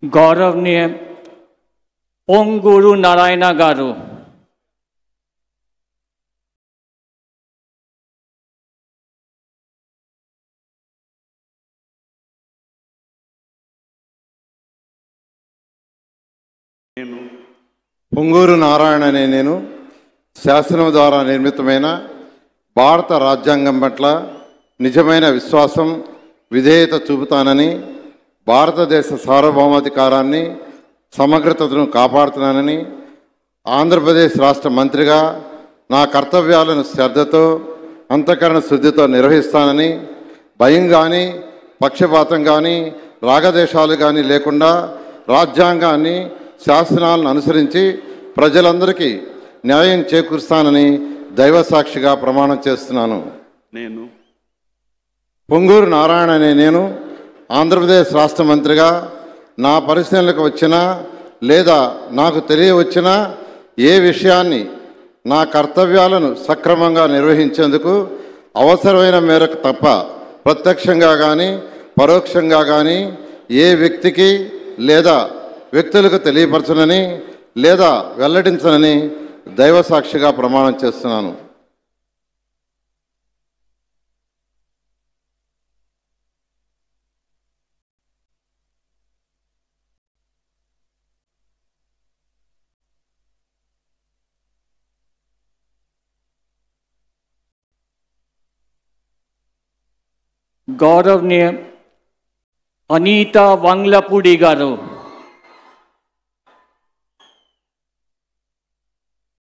गौरवनीय पोंगूरू नारायण गारू, పొంగూరు నారాయణ అనే నేను శాసనం ద్వారా నిర్మితమైన భారత రాజ్యాంగం పట్ల నిజమైన విశ్వాసం విధేయత చూపుతానని, భారతదేశ సార్వభౌమాధికారాన్ని సమగ్రతను కాపాడుతున్నానని, ఆంధ్రప్రదేశ్ రాష్ట్ర మంత్రిగా నా కర్తవ్యాలను శ్రద్ధతో అంతఃకరణ శుద్ధితో నిర్వహిస్తానని, భయం కానీ పక్షపాతం కానీ రాగదేశాలు కానీ లేకుండా రాజ్యాంగాన్ని శాసనాలను అనుసరించి ప్రజలందరికీ న్యాయం చేకూరుస్తానని దైవసాక్షిగా ప్రమాణం చేస్తున్నాను. నేను పొంగూరు నారాయణ అనే నేను ఆంధ్రప్రదేశ్ రాష్ట్ర మంత్రిగా నా పరిశీలనకు వచ్చినా లేదా నాకు తెలియవచ్చినా ఏ విషయాన్ని నా కర్తవ్యాలను సక్రమంగా నిర్వహించేందుకు అవసరమైన మేరకు తప్ప ప్రత్యక్షంగా కానీ పరోక్షంగా కానీ ఏ వ్యక్తికి లేదా వ్యక్తులకు తెలియపరచనని లేదా వెల్లడించనని దైవసాక్షిగా ప్రమాణం చేస్తున్నాను. गौरवनीय अनीता वंगलापुडी गारू,